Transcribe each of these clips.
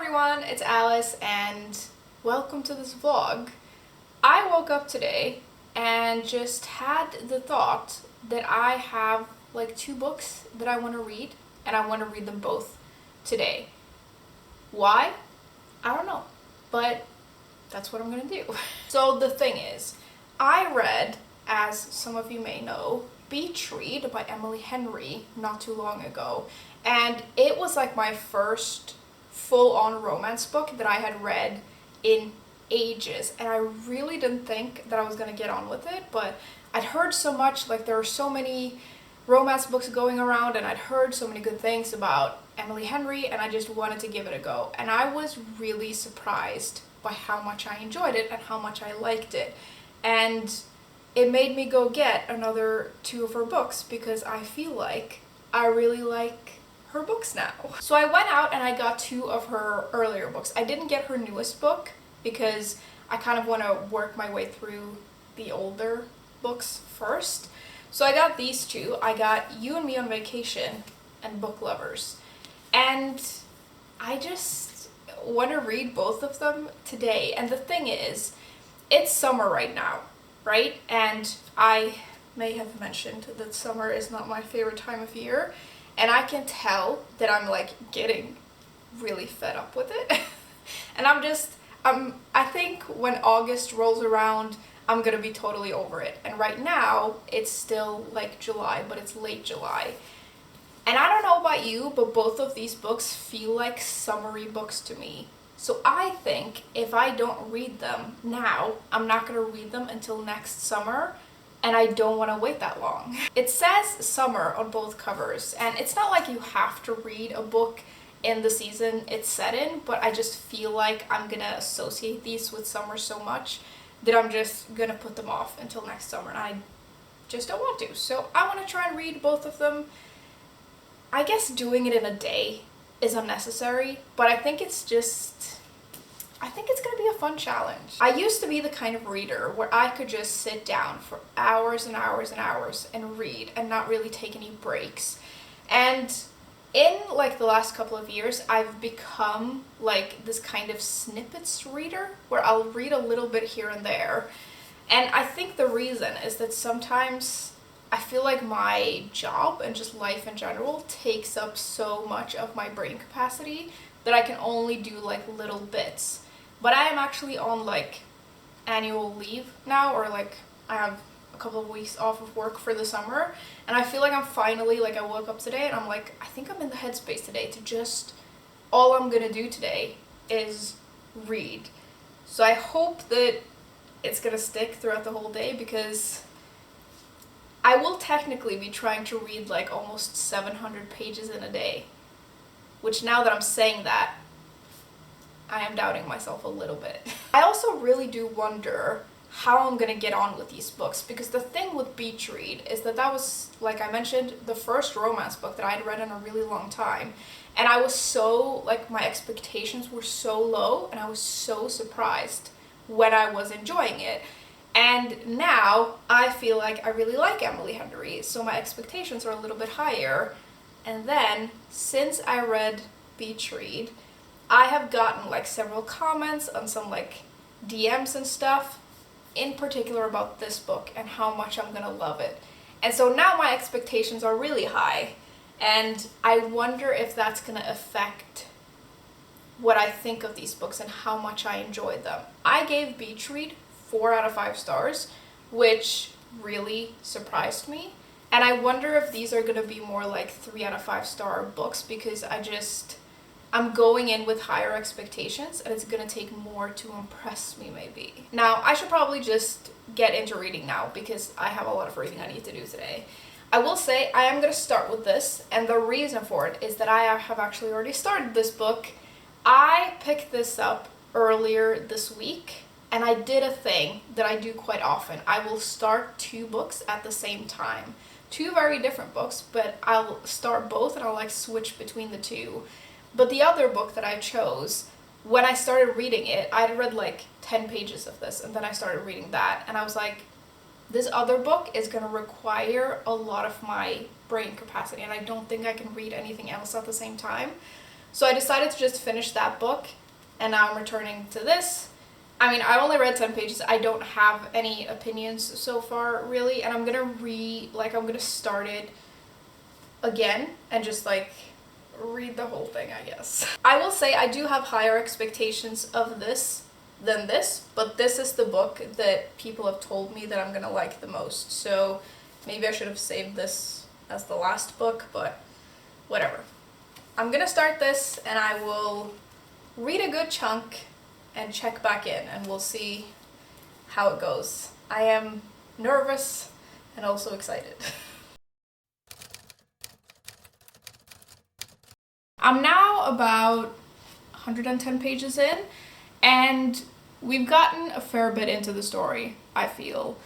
everyone, it's Alice and welcome to this vlog. I woke up today and just had the thought that I have like 2 books that I want to read and I want to read them both today. Why? I don't know, but that's what I'm gonna do. So the thing is, I read, as some of you may know, Beach Read by Emily Henry not too long ago, and it was like my first full-on romance book that I had read in ages, and I really didn't think that I was gonna get on with it, but I'd heard so much, like there were so many romance books going around and I'd heard so many good things about Emily Henry, and I just wanted to give it a go, and I was really surprised by how much I enjoyed it and how much I liked it, and it made me go get another 2 of her books because I feel like I really like her books now. So I went out and I got 2 of her earlier books. I didn't get her newest book because I kind of want to work my way through the older books first. So I got these 2. I got You and Me on Vacation and Book Lovers. And I just want to read both of them today. And the thing is, it's summer right now, right? And I may have mentioned that summer is not my favorite time of year. And I can tell that I'm like getting really fed up with it. And I think when August rolls around, I'm gonna be totally over it. And right now, it's still like July, but it's late July. And I don't know about you, but both of these books feel like summery books to me. So I think if I don't read them now, I'm not gonna read them until next summer. And I don't want to wait that long. It says summer on both covers, and it's not like you have to read a book in the season it's set in, but I just feel like I'm gonna associate these with summer so much that I'm just gonna put them off until next summer, and I just don't want to. So I want to try and read both of them. I guess doing it in a day is unnecessary, but I think it's gonna be a fun challenge. I used to be the kind of reader where I could just sit down for hours and hours and hours and read and not really take any breaks. And in like the last couple of years, I've become like this kind of snippets reader where I'll read a little bit here and there. And I think the reason is that sometimes I feel like my job and just life in general takes up so much of my brain capacity that I can only do like little bits. But I am actually on like annual leave now, or like I have a couple of weeks off of work for the summer, and I feel like I'm finally, like I woke up today and I'm like, I think I'm in the headspace today to just, all I'm gonna do today is read. So I hope that it's gonna stick throughout the whole day, because I will technically be trying to read like almost 700 pages in a day, which now that I'm saying that, I am doubting myself a little bit. I also really do wonder how I'm gonna get on with these books, because the thing with Beach Read is that was, like I mentioned, the first romance book that I'd read in a really long time. And I was so, like, my expectations were so low, and I was so surprised when I was enjoying it. And now I feel like I really like Emily Henry, so my expectations are a little bit higher. And then, since I read Beach Read, I have gotten like several comments on some like DMs and stuff, in particular about this book and how much I'm gonna love it. And so now my expectations are really high, and I wonder if that's gonna affect what I think of these books and how much I enjoyed them. I gave Beach Read 4 out of 5 stars, which really surprised me. And I wonder if these are gonna be more like 3 out of 5 star books, because I'm going in with higher expectations, and it's gonna take more to impress me maybe. Now, I should probably just get into reading now, because I have a lot of reading I need to do today. I will say I am gonna start with this, and the reason for it is that I have actually already started this book. I picked this up earlier this week, and I did a thing that I do quite often. I will start 2 books at the same time. 2 very different books, but I'll start both and I'll like switch between the 2. But the other book that I chose, when I started reading it, I'd read like 10 pages of this, and then I started reading that, and I was like, this other book is gonna require a lot of my brain capacity, and I don't think I can read anything else at the same time. So I decided to just finish that book and now I'm returning to this. I mean, I only read 10 pages. I don't have any opinions so far, really, and I'm gonna start it again and just like read the whole thing, I guess. I will say I do have higher expectations of this than this, but this is the book that people have told me that I'm gonna like the most, so maybe I should have saved this as the last book, but whatever. I'm gonna start this and I will read a good chunk and check back in, and we'll see how it goes. I am nervous and also excited. I'm now about 110 pages in, and we've gotten a fair bit into the story, I feel.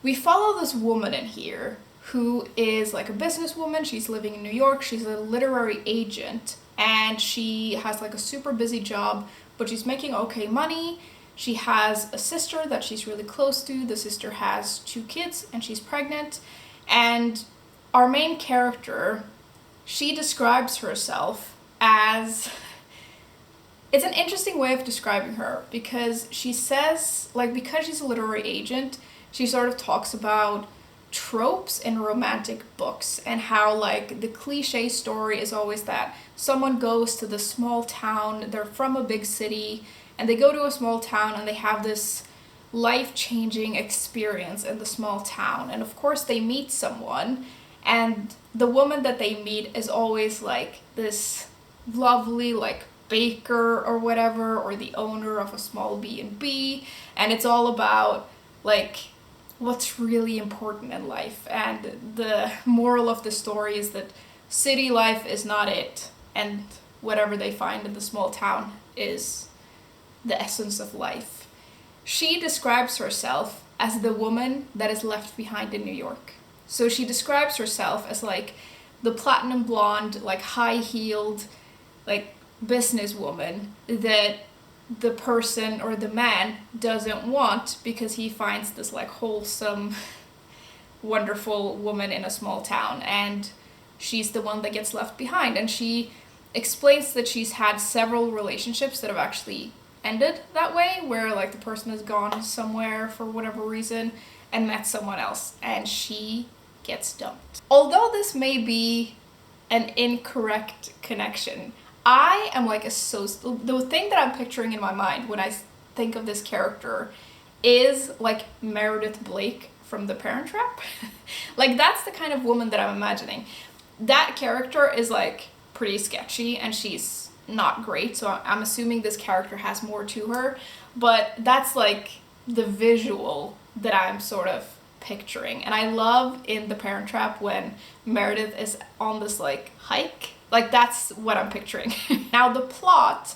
We follow this woman in here who is like a businesswoman. She's living in New York. She's a literary agent, and she has like a super busy job, but she's making okay money. She has a sister that she's really close to. The sister has 2 kids and she's pregnant. And our main character, she describes herself as, it's an interesting way of describing her, because she says, like, because she's a literary agent, she sort of talks about tropes in romantic books and how like the cliche story is always that someone goes to the small town, they're from a big city, and they go to a small town and they have this life-changing experience in the small town, and of course they meet someone, and the woman that they meet is always like this lovely like baker or whatever, or the owner of a small B&B, and it's all about like what's really important in life, and the moral of the story is that city life is not it, and whatever they find in the small town is the essence of life. She describes herself as the woman that is left behind in New York. So she describes herself as like the platinum blonde, like high-heeled, like businesswoman that the person or the man doesn't want, because he finds this like wholesome, wonderful woman in a small town, and she's the one that gets left behind. And she explains that she's had several relationships that have actually ended that way, where like the person has gone somewhere for whatever reason and met someone else, and she gets dumped. Although this may be an incorrect connection, I am like the thing that I'm picturing in my mind when I think of this character is like Meredith Blake from The Parent Trap. Like that's the kind of woman that I'm imagining. That character is like pretty sketchy and she's not great, so I'm assuming this character has more to her, but that's like the visual that I'm sort of picturing. And I love in The Parent Trap when Meredith is on this like hike. Like that's what I'm picturing. Now the plot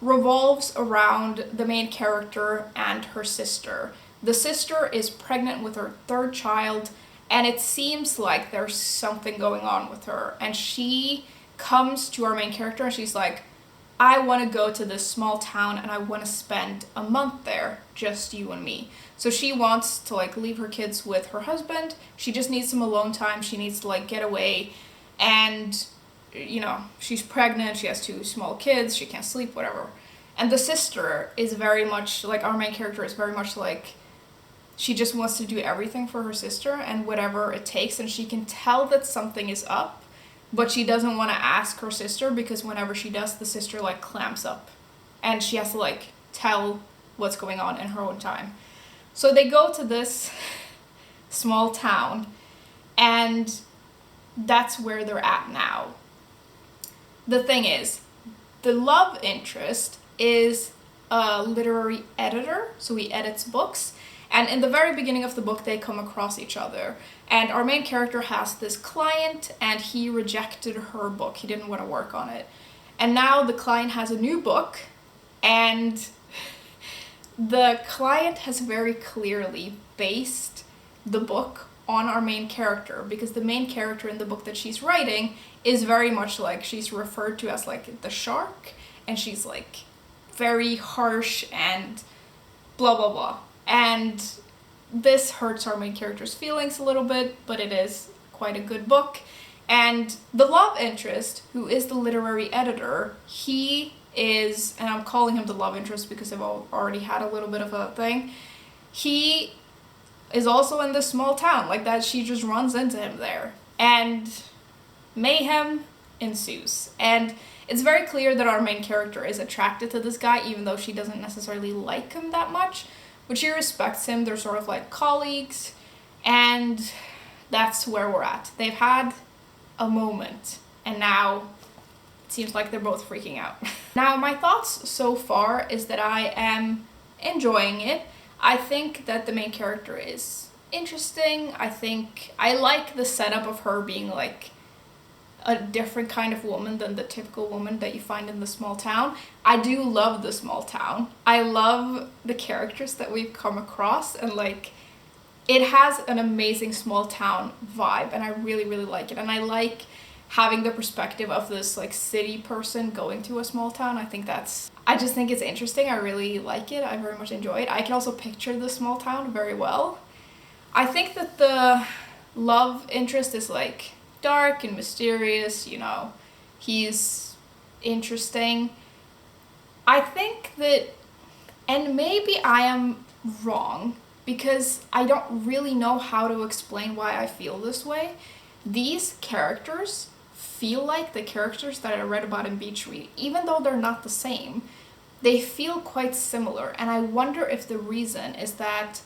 revolves around the main character and her sister. The sister is pregnant with her 3rd child, and it seems like there's something going on with her. And she comes to our main character and she's like, I want to go to this small town and I want to spend a month there, just you and me. So she wants to like leave her kids with her husband. She just needs some alone time. She needs to like get away, and you know, she's pregnant, she has 2 small kids, she can't sleep, whatever. And the sister is very much like, our main character is very much like, she just wants to do everything for her sister and whatever it takes, and she can tell that something is up, but she doesn't want to ask her sister, because whenever she does, the sister like clamps up and she has to like tell what's going on in her own time. So they go to this small town, and that's where they're at now. The thing is, the love interest is a literary editor, so he edits books, and in the very beginning of the book they come across each other, and our main character has this client and he rejected her book, he didn't want to work on it, and now the client has a new book, and the client has very clearly based the book on our main character, because the main character in the book that she's writing is very much like, she's referred to as like the shark, and she's like very harsh and blah blah blah. And this hurts our main character's feelings a little bit, but it is quite a good book. And the love interest, who is the literary editor, he is, and I'm calling him the love interest because they've already had a little bit of a thing, he is also in this small town, like that she just runs into him there. And mayhem ensues. And it's very clear that our main character is attracted to this guy, even though she doesn't necessarily like him that much. But she respects him. They're sort of like colleagues. And that's where we're at. They've had a moment. And now it seems like they're both freaking out. Now, my thoughts so far is that I am enjoying it. I think that the main character is interesting. I think I like the setup of her being like a different kind of woman than the typical woman that you find in the small town. I do love the small town. I love the characters that we've come across, and like it has an amazing small town vibe, and I really, really like it. And I like having the perspective of this like city person going to a small town. I just think it's interesting. I really like it. I very much enjoy it. I can also picture the small town very well. I think that the love interest is like dark and mysterious, you know. He's interesting. I think that, and maybe I am wrong because I don't really know how to explain why I feel this way. These characters feel like the characters that I read about in Beach Read, even though they're not the same. They feel quite similar, and I wonder if the reason is that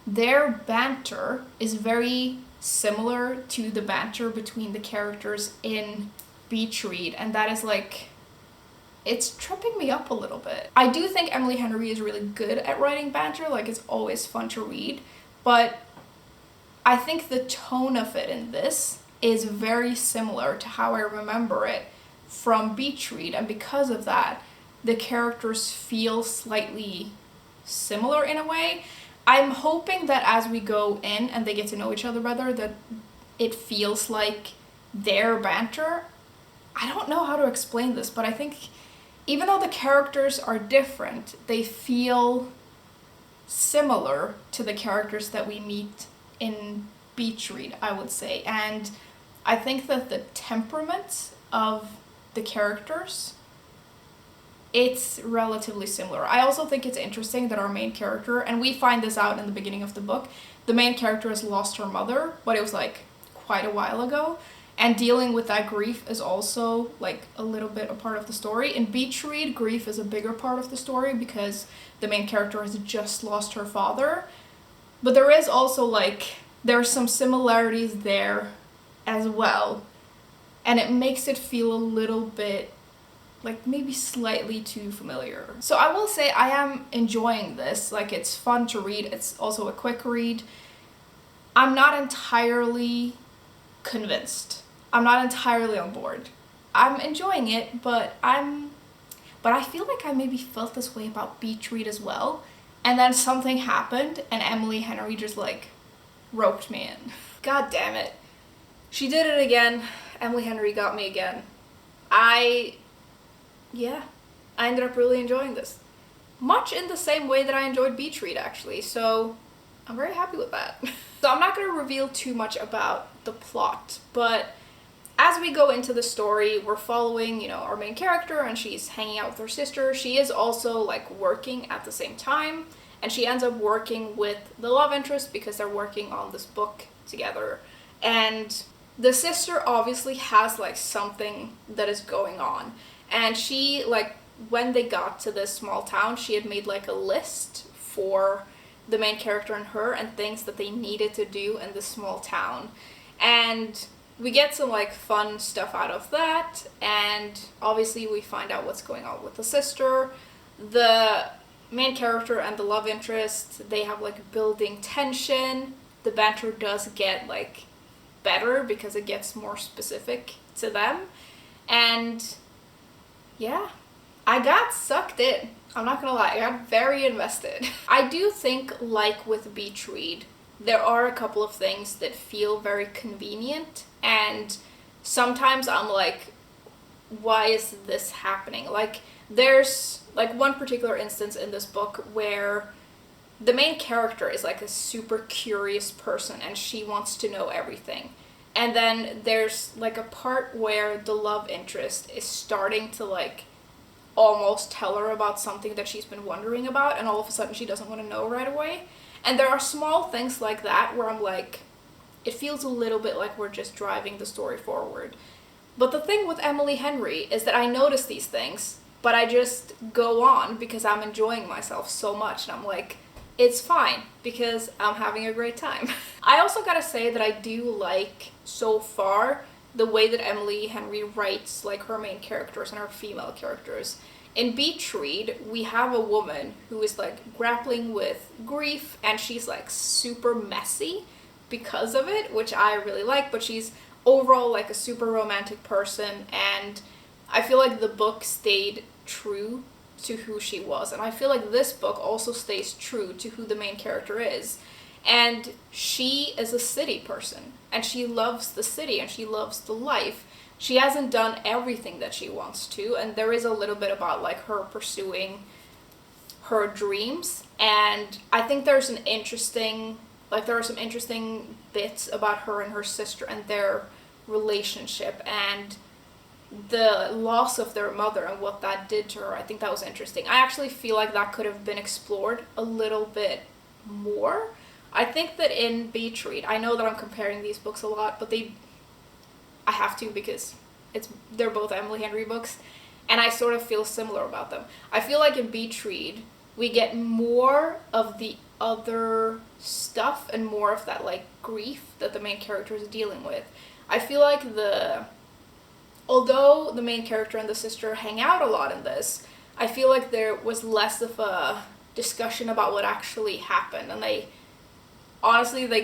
their banter is very similar to the banter between the characters in Beach Read, and that is like, it's tripping me up a little bit. I do think Emily Henry is really good at writing banter, like it's always fun to read, but I think the tone of it in this is very similar to how I remember it from Beach Read, and because of that, the characters feel slightly similar in a way. I'm hoping that as we go in and they get to know each other better, that it feels like their banter. I don't know how to explain this, but I think even though the characters are different, they feel similar to the characters that we meet in Beach Read, I would say. And I think that the temperaments of the characters, it's relatively similar. I also think it's interesting that our main character, and we find this out in the beginning of the book, the main character has lost her mother, but it was like quite a while ago. And dealing with that grief is also like a little bit a part of the story. In Beach Read, grief is a bigger part of the story because the main character has just lost her father. But there is also like, there are some similarities there as well. And it makes it feel a little bit like maybe slightly too familiar. So I will say I am enjoying this. Like it's fun to read. It's also a quick read. I'm not entirely convinced. I'm not entirely on board. I'm enjoying it, but I feel like I maybe felt this way about Beach Read as well. And then something happened and Emily Henry just like roped me in. God damn it. She did it again. Emily Henry got me again. I ended up really enjoying this. Much in the same way that I enjoyed Beach Read, actually, so I'm very happy with that. So I'm not going to reveal too much about the plot, but as we go into the story, we're following, you know, our main character, and she's hanging out with her sister. She is also, like, working at the same time, and she ends up working with the love interest because they're working on this book together. And the sister obviously has, like, something that is going on. And she, like, when they got to this small town, she had made, like, a list for the main character and her and things that they needed to do in this small town. And we get some, like, fun stuff out of that. And obviously we find out what's going on with the sister. The main character and the love interest, they have, like, building tension. The banter does get, like, better because it gets more specific to them. And yeah, I got sucked in. I'm not gonna lie, I got very invested. I do think, like with Beach Read, there are a couple of things that feel very convenient, and sometimes I'm like, why is this happening? Like, there's like one particular instance in this book where the main character is like a super curious person and she wants to know everything. And then there's like a part where the love interest is starting to like almost tell her about something that she's been wondering about, and all of a sudden she doesn't want to know right away. And there are small things like that where I'm like, it feels a little bit like we're just driving the story forward. But the thing with Emily Henry is that I notice these things, but I just go on because I'm enjoying myself so much, and I'm like, it's fine because I'm having a great time. I also gotta say that I do like, so far, the way that Emily Henry writes like her main characters and her female characters. In Beach Read, we have a woman who is like grappling with grief, and she's like super messy because of it, which I really like, but she's overall like a super romantic person, and I feel like the book stayed true to who she was, and I feel like this book also stays true to who the main character is. And she is a city person, and she loves the city, and she loves the life. She hasn't done everything that she wants to, and there is a little bit about like her pursuing her dreams, and I think there are some interesting bits about her and her sister and their relationship and the loss of their mother and what that did to her. I think that was interesting. I actually feel like that could have been explored a little bit more. I think that in Beach Read, I know that I'm comparing these books a lot, but I have to because they're both Emily Henry books, and I sort of feel similar about them. I feel like in Beach Read, we get more of the other stuff and more of that like grief that the main character is dealing with. I feel like although the main character and the sister hang out a lot in this, I feel like there was less of a discussion about what actually happened, and they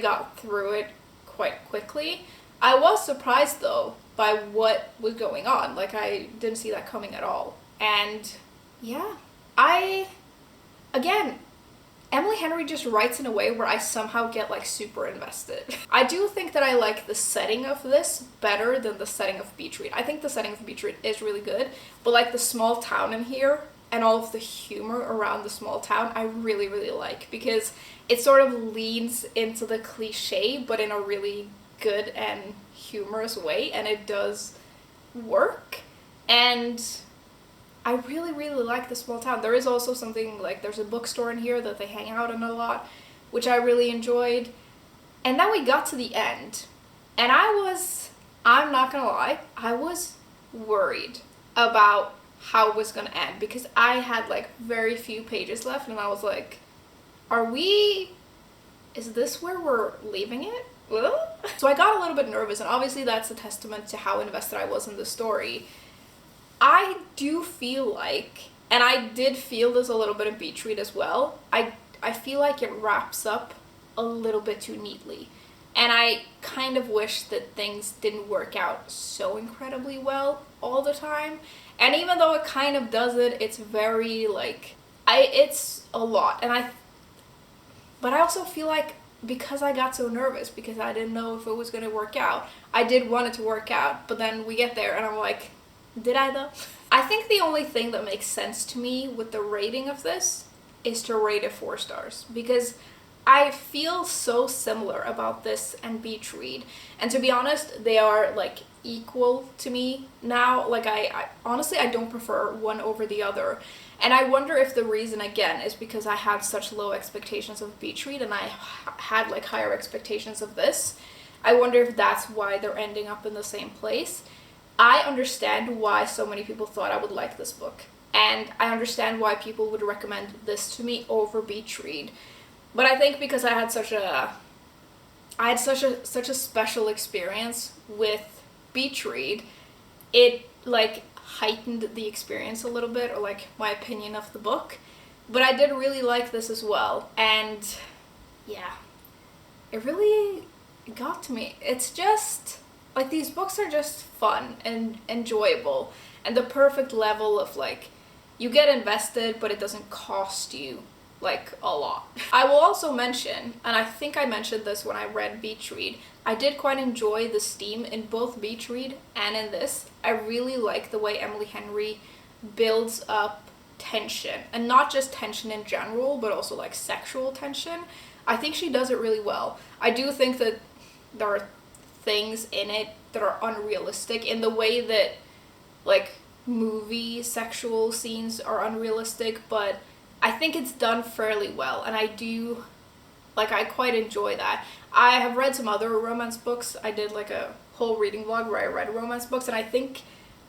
got through it quite quickly. I was surprised though by what was going on. Like, I didn't see that coming at all. And yeah, Emily Henry just writes in a way where I somehow get like super invested. I do think that I like the setting of this better than the setting of Beach Read. I think the setting of Beach Read is really good, but like the small town in here and all of the humor around the small town, I really, really like, because it sort of leans into the cliche, but in a really good and humorous way, and it does work. And I really, really like the small town. There is also something like, there's a bookstore in here that they hang out in a lot, which I really enjoyed. And then we got to the end, and I'm not gonna lie, I was worried about how it was gonna end, because I had like very few pages left, and I was like, is this where we're leaving it? So I got a little bit nervous, and obviously that's a testament to how invested I was in the story. I do feel like, and I did feel this a little bit in Beach Read as well, I feel like it wraps up a little bit too neatly. And I kind of wish that things didn't work out so incredibly well all the time. And even though it kind of does it, it's very like, it's a lot. But I also feel like, because I got so nervous, because I didn't know if it was going to work out, I did want it to work out, but then we get there and I'm like, did I though? I think the only thing that makes sense to me with the rating of this is to rate it 4 stars, because I feel so similar about this and Beach Read, and to be honest, they are like equal to me now. Like, I honestly, I don't prefer one over the other. And I wonder if the reason, again, is because I had such low expectations of Beach Read and I had like higher expectations of this. I wonder if that's why they're ending up in the same place. I understand why so many people thought I would like this book, and I understand why people would recommend this to me over Beach Read. But I think because I had such a special experience with Beach Read, it like heightened the experience a little bit, or like my opinion of the book. But I did really like this as well, and yeah, it really got to me. It's just like, these books are just fun and enjoyable, and the perfect level of like, you get invested but it doesn't cost you like a lot. I will also mention, and I think I mentioned this when I read Beach Read, I did quite enjoy the steam in both Beach Read and in this. I really like the way Emily Henry builds up tension, and not just tension in general, but also like sexual tension. I think she does it really well. I do think that there are things in it that are unrealistic in the way that, like, movie sexual scenes are unrealistic, but I think it's done fairly well, and I quite enjoy that. I have read some other romance books. I did like a whole reading vlog where I read romance books, and I think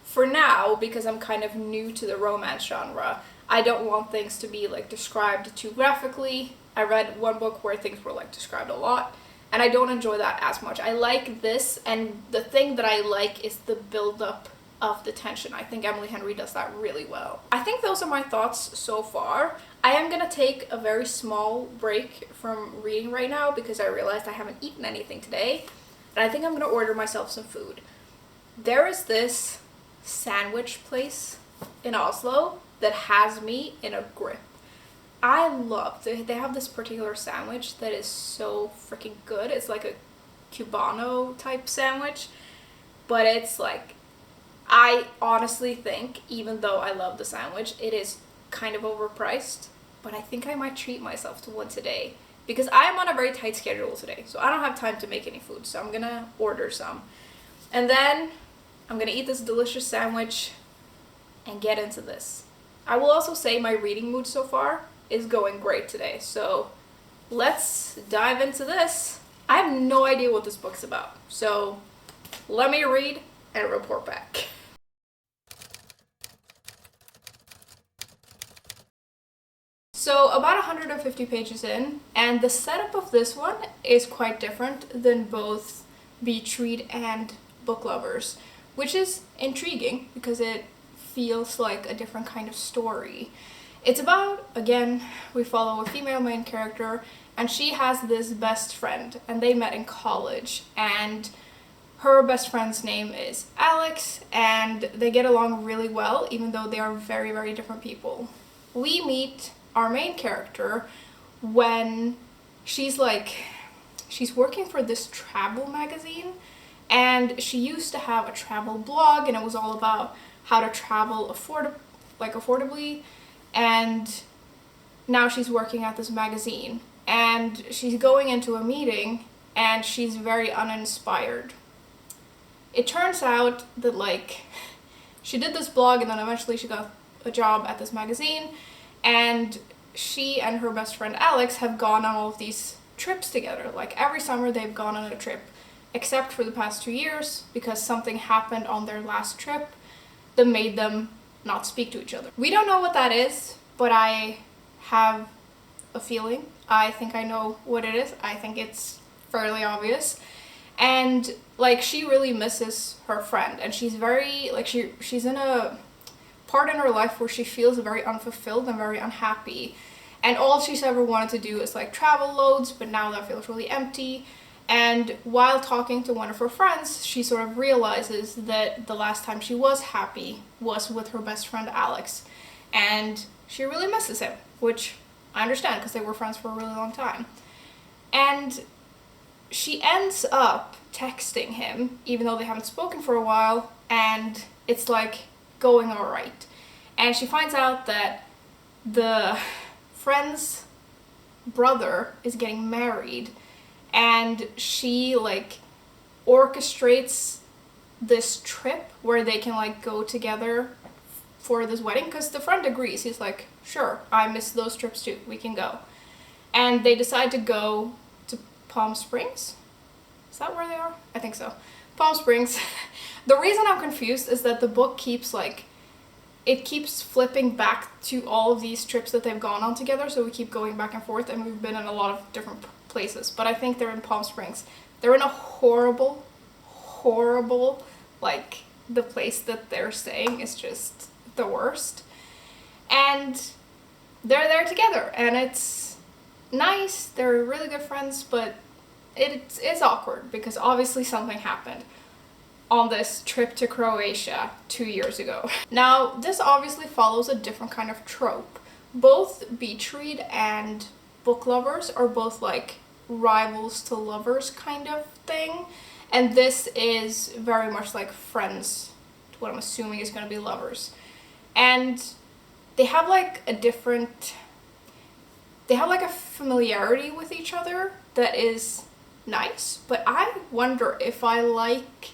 for now, because I'm kind of new to the romance genre, I don't want things to be like described too graphically. I read one book where things were like described a lot, and I don't enjoy that as much. I like this, and the thing that I like is the build-up of the tension. I think Emily Henry does that really well. I think those are my thoughts so far. I am gonna take a very small break from reading right now because I realized I haven't eaten anything today, and I think I'm gonna order myself some food. There is this sandwich place in Oslo that has me in a grip. I love, they have this particular sandwich that is so freaking good. It's like a Cubano type sandwich, but it's like, I honestly think, even though I love the sandwich, it is kind of overpriced, but I think I might treat myself to one today because I am on a very tight schedule today, so I don't have time to make any food, so I'm gonna order some. And then I'm gonna eat this delicious sandwich and get into this. I will also say my reading mood so far is going great today, so let's dive into this. I have no idea what this book's about, so let me read and report back. So about 150 pages in, and the setup of this one is quite different than both Beach Read and Book Lovers, which is intriguing because it feels like a different kind of story. It's about, again, we follow a female main character, and she has this best friend, and they met in college, and her best friend's name is Alex, and they get along really well, even though they are very, very different people. We meet our main character when she's working for this travel magazine, and she used to have a travel blog, and it was all about how to travel affordably, and now she's working at this magazine, and she's going into a meeting, and she's very uninspired. It turns out that she did this blog, and then eventually she got a job at this magazine, and she and her best friend Alex have gone on all of these trips together. Like every summer they've gone on a trip, except for the past 2 years, because something happened on their last trip that made them not speak to each other. We don't know what that is, but I have a feeling. I think I know what it is. I think it's fairly obvious. And she really misses her friend, and she's very she's in a part in her life where she feels very unfulfilled and very unhappy, and all she's ever wanted to do is travel loads, but now that feels really empty. And while talking to one of her friends, she sort of realizes that the last time she was happy was with her best friend Alex, and she really misses him, which I understand because they were friends for a really long time. And she ends up texting him, even though they haven't spoken for a while, and it's going all right. And she finds out that the friend's brother is getting married, and she orchestrates this trip where they can go together for this wedding, because the friend agrees. He's like, sure, I miss those trips too, we can go. And they decide to go to Palm Springs. Is that where they are? I think so. Palm Springs. The reason I'm confused is that the book keeps it keeps flipping back to all of these trips that they've gone on together, so we keep going back and forth, and we've been in a lot of different places, but I think they're in Palm Springs. They're in a horrible, the place that they're staying is just the worst. And they're there together, and it's nice. They're really good friends, but it's awkward because obviously something happened on this trip to Croatia 2 years ago. Now, this obviously follows a different kind of trope. Both Beach Read and Book Lovers are both rivals to lovers kind of thing, and this is very much friends to what I'm assuming is going to be lovers. And they have a familiarity with each other that is nice, but I wonder if I like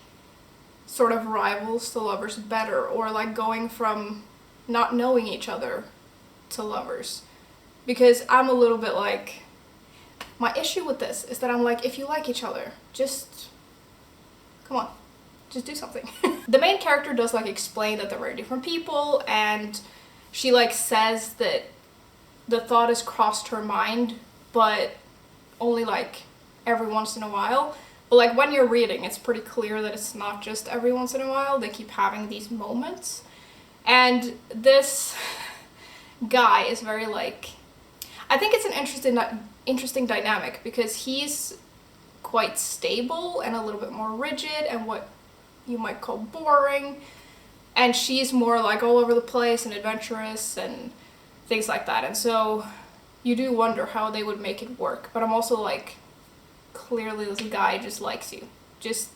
sort of rivals to lovers better, or like going from not knowing each other to lovers. Because I'm a little bit like, my issue with this is that I'm like, if you like each other, just come on, just do something. The main character does like explain that they're very different people, and she like says that the thought has crossed her mind, but only like every once in a while. But like when you're reading, it's pretty clear that it's not just every once in a while. They keep having these moments. And this guy is very like, I think it's an interesting dynamic, because he's quite stable and a little bit more rigid and what you might call boring. And she's more like all over the place and adventurous and things like that. And so you do wonder how they would make it work. But I'm also like, clearly this guy just likes you. Just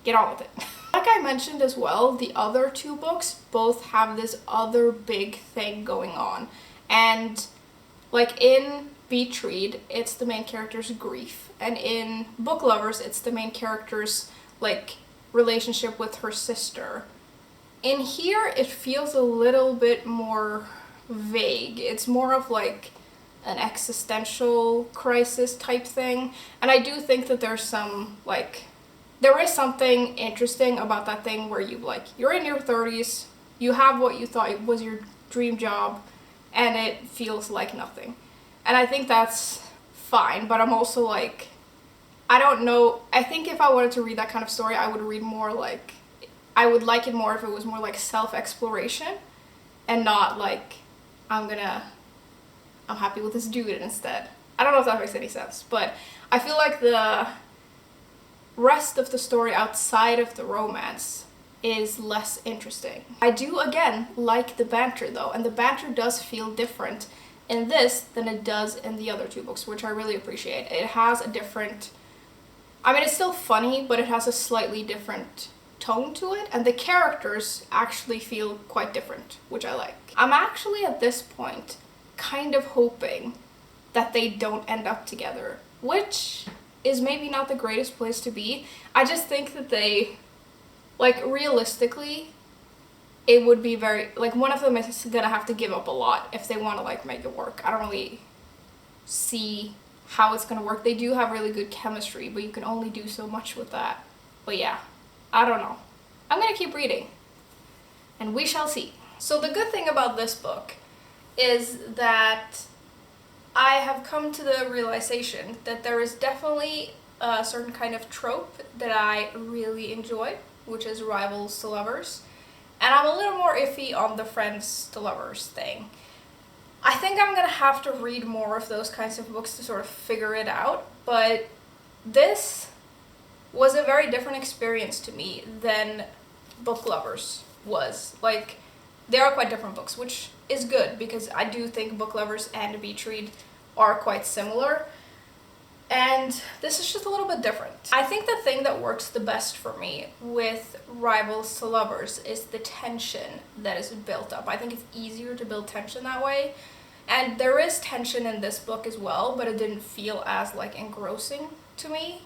get on with it. Like I mentioned as well, the other two books both have this other big thing going on. And like in Beach Read, it's the main character's grief. And in Book Lovers, it's the main character's like relationship with her sister. In here, it feels a little bit more vague. It's more of like an existential crisis type thing. And I do think that there's some like, there is something interesting about that thing where you like, you're in your 30s, you have what you thought was your dream job, and it feels like nothing. And I think that's fine, but I'm also like, I don't know, I think if I wanted to read that kind of story, I would read more like, I would like it more if it was more like self-exploration and not like, I'm happy with this dude instead. I don't know if that makes any sense, but I feel like the rest of the story outside of the romance is less interesting. I do, again, like the banter though, and the banter does feel different in this than it does in the other two books, which I really appreciate. It has a different, I mean, it's still funny, but it has a slightly different tone to it, and the characters actually feel quite different, which I like. I'm actually at this point kind of hoping that they don't end up together, which is maybe not the greatest place to be. I just think that they, like, realistically, it would be very, like, one of them is gonna have to give up a lot if they want to, like, make it work. I don't really see how it's gonna work. They do have really good chemistry, but you can only do so much with that. But yeah, I don't know. I'm gonna keep reading, and we shall see. So the good thing about this book is that I have come to the realization that there is definitely a certain kind of trope that I really enjoy, which is rivals to lovers. And I'm a little more iffy on the friends to lovers thing. I think I'm gonna have to read more of those kinds of books to sort of figure it out, but this was a very different experience to me than Book Lovers was. Like, they are quite different books, which is good because I do think Book Lovers and Beach Read are quite similar. And this is just a little bit different. I think the thing that works the best for me with Rivals to Lovers is the tension that is built up. I think it's easier to build tension that way. And there is tension in this book as well, but it didn't feel as like engrossing to me.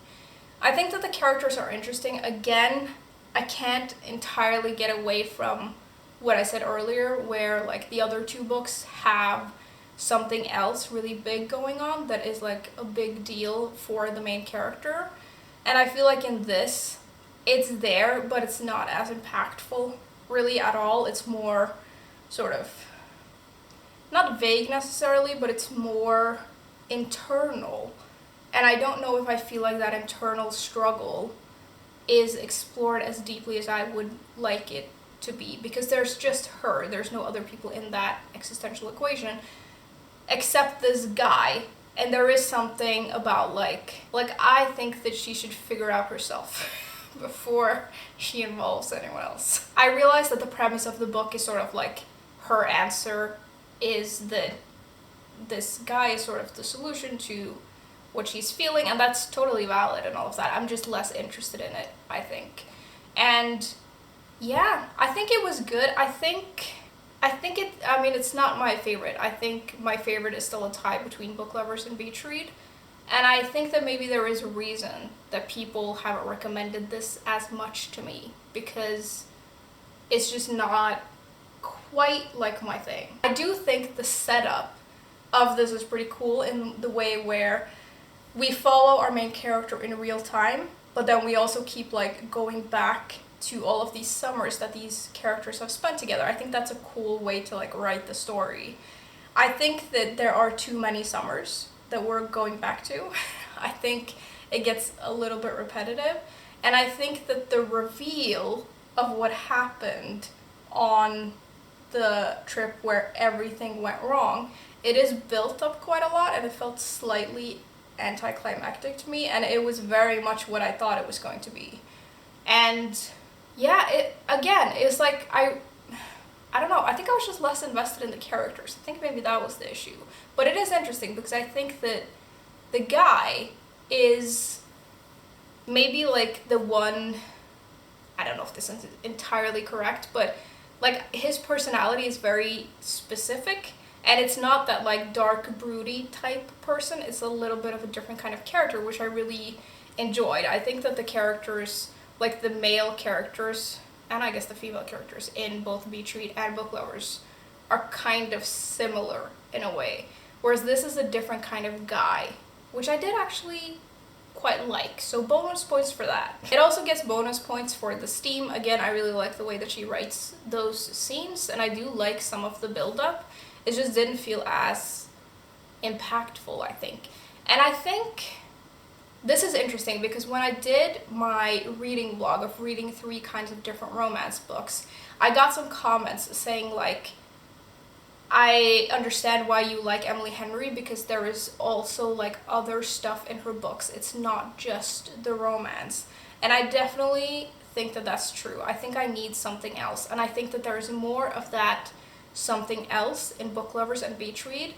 I think that the characters are interesting. Again, I can't entirely get away from what I said earlier, where like the other two books have something else really big going on that is like a big deal for the main character. And I feel like in this, it's there, but it's not as impactful really at all. It's more sort of, not vague necessarily, but it's more internal. And I don't know if I feel like that internal struggle is explored as deeply as I would like it to be, because there's just her. There's no other people in that existential equation except this guy. And there is something about like I think that she should figure out herself before she involves anyone else. I realize that the premise of the book is sort of like her answer is that this guy is sort of the solution to what she's feeling, and that's totally valid and all of that. I'm just less interested in it, I think. And yeah, I think it was good. I mean, it's not my favorite. I think my favorite is still a tie between Book Lovers and Beach Read. And I think that maybe there is a reason that people haven't recommended this as much to me, because it's just not quite like my thing. I do think the setup of this is pretty cool in the way where we follow our main character in real time, but then we also keep like going back to all of these summers that these characters have spent together. I think that's a cool way to like write the story. I think that there are too many summers that we're going back to. I think it gets a little bit repetitive, and I think that the reveal of what happened on the trip where everything went wrong, it is built up quite a lot, and it felt slightly anticlimactic to me, and it was very much what I thought it was going to be. And yeah, it's like I don't know, I think I was just less invested in the characters. I think maybe that was the issue. But it is interesting because I think that the guy is maybe like the one, I don't know if this is entirely correct, but like his personality is very specific, and it's not that like dark broody type person. It's a little bit of a different kind of character, which I really enjoyed. I think that the characters, like the male characters and I guess the female characters in both Beach Read and Book Lovers, are kind of similar in a way, whereas this is a different kind of guy, which I did actually quite like, so bonus points for that. It also gets bonus points for the steam. Again, I really like the way that she writes those scenes, and I do like some of the build-up. It just didn't feel as impactful, I think. And I think this is interesting because when I did my reading vlog of reading 3 kinds of different romance books, I got some comments saying like, I understand why you like Emily Henry because there is also like other stuff in her books. It's not just the romance. And I definitely think that that's true. I think I need something else. And I think that there is more of that something else in Book Lovers and Beach Read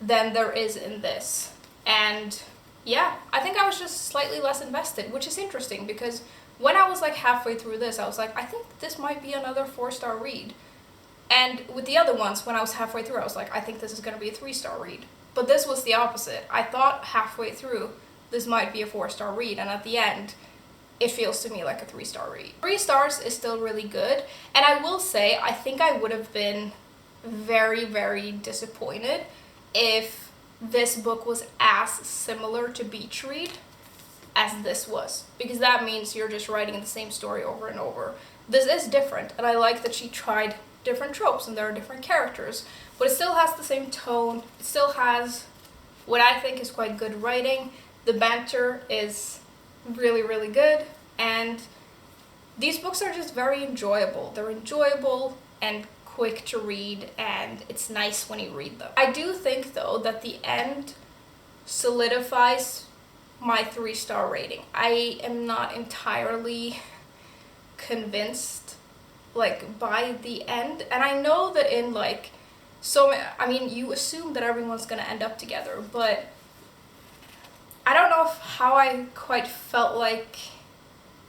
than there is in this. And yeah, I think I was just slightly less invested, which is interesting because when I was like halfway through this, I was like, I think this might be another 4-star read. And with the other ones, when I was halfway through, I was like, I think this is going to be a 3-star read. But this was the opposite. I thought halfway through, this might be a 4-star read, and at the end, it feels to me like a 3-star read. 3 stars is still really good, and I will say, I think I would have been very, very disappointed if this book was as similar to Beach Read as this was, because that means you're just writing the same story over and over. This is different, and I like that she tried different tropes and there are different characters, but it still has the same tone. It still has what I think is quite good writing. The banter is really, really good, and these books are just very enjoyable. They're enjoyable and quick to read, and it's nice when you read them. I do think though that the end solidifies my 3-star rating. I am not entirely convinced like by the end, and I know that in like I mean you assume that everyone's gonna end up together, but I don't know how I quite felt like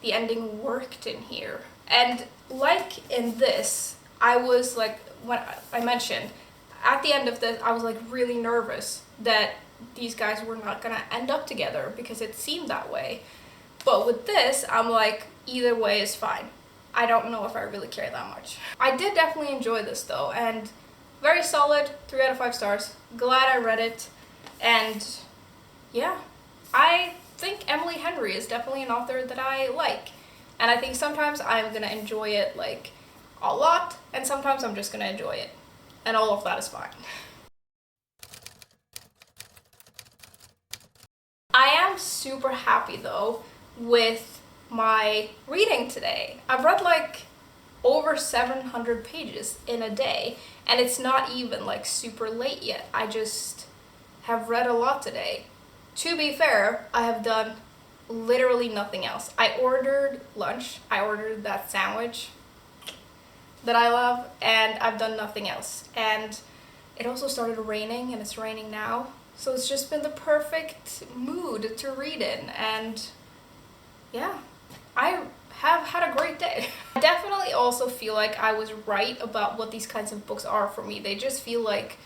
the ending worked in here. And like in this, I was like, when I mentioned at the end of this, I was like really nervous that these guys were not gonna end up together because it seemed that way. But with this, I'm like, either way is fine. I don't know if I really care that much. I did definitely enjoy this though, and very solid, 3 out of 5 stars. Glad I read it, and yeah, I think Emily Henry is definitely an author that I like, and I think sometimes I'm gonna enjoy it like a lot, and sometimes I'm just gonna enjoy it, and all of that is fine. I am super happy though with my reading today. I've read like over 700 pages in a day, and it's not even like super late yet. I just have read a lot today. To be fair, I have done literally nothing else. I ordered lunch, I ordered that sandwich that I love, and I've done nothing else. And it also started raining, and it's raining now, so it's just been the perfect mood to read in, and yeah, I have had a great day. I definitely also feel like I was right about what these kinds of books are for me. They just feel like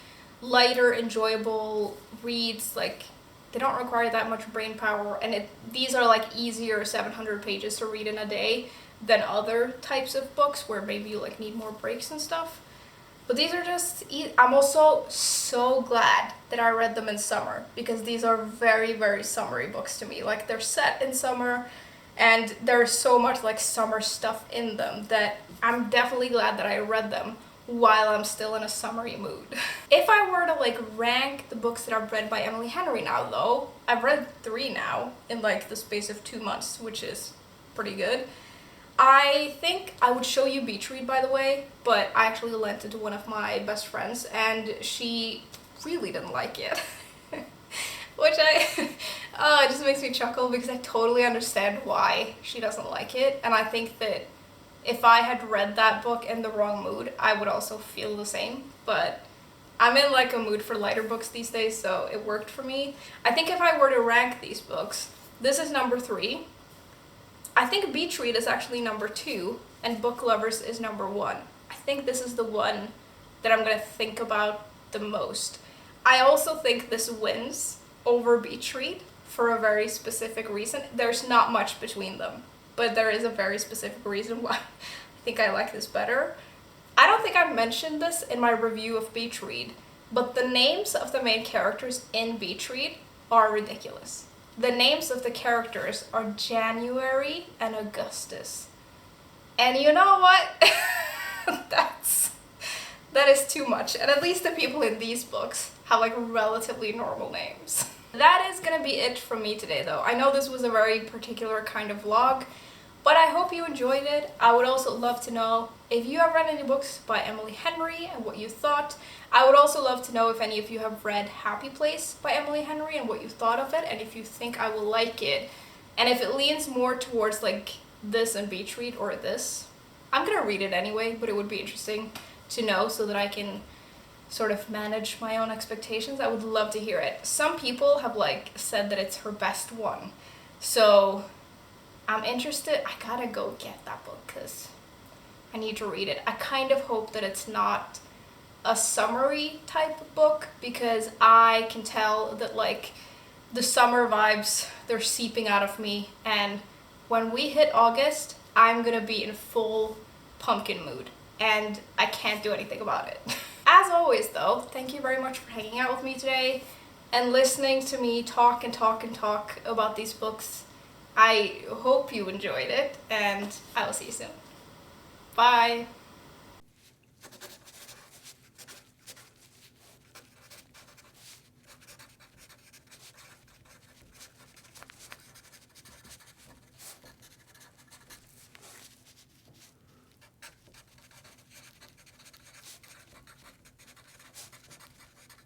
lighter, enjoyable reads, like They don't require that much brain power, and these are like easier 700 pages to read in a day than other types of books where maybe you like need more breaks and stuff. But these are just, I'm also so glad that I read them in summer, because these are very, very summery books to me. Like, they're set in summer, and there's so much like summer stuff in them that I'm definitely glad that I read them while I'm still in a summery mood. If I were to like rank the books that I've read by Emily Henry now though, I've read 3 now in like the space of 2 months, which is pretty good. I think I would show you Beach Read, by the way, but I actually lent it to one of my best friends and she really didn't like it. Which it just makes me chuckle, because I totally understand why she doesn't like it, and I think that if I had read that book in the wrong mood, I would also feel the same. But I'm in like a mood for lighter books these days, so it worked for me. I think if I were to rank these books, this is number 3. I think Beach Read is actually number 2, and Book Lovers is number 1. I think this is the one that I'm gonna think about the most. I also think this wins over Beach Read for a very specific reason. There's not much between them, but there is a very specific reason why I think I like this better. I don't think I've mentioned this in my review of Beach Read, but the names of the main characters in Beach Read are ridiculous. The names of the characters are January and Augustus. And you know what? That is too much. And at least the people in these books have like relatively normal names. That is gonna be it from me today though. I know this was a very particular kind of vlog, but I hope you enjoyed it. I would also love to know if you have read any books by Emily Henry and what you thought. I would also love to know if any of you have read Happy Place by Emily Henry and what you thought of it, and if you think I will like it, and if it leans more towards like this and Beach Read or this. I'm gonna read it anyway, but it would be interesting to know so that I can sort of manage my own expectations. I would love to hear it. Some people have like said that it's her best one, so I'm interested. I gotta go get that book because I need to read it. I kind of hope that it's not a summary type of book, because I can tell that like the summer vibes, they're seeping out of me, and when we hit August, I'm gonna be in full pumpkin mood, and I can't do anything about it. As always though, thank you very much for hanging out with me today and listening to me talk and talk and talk about these books. I hope you enjoyed it, and I will see you soon. Bye!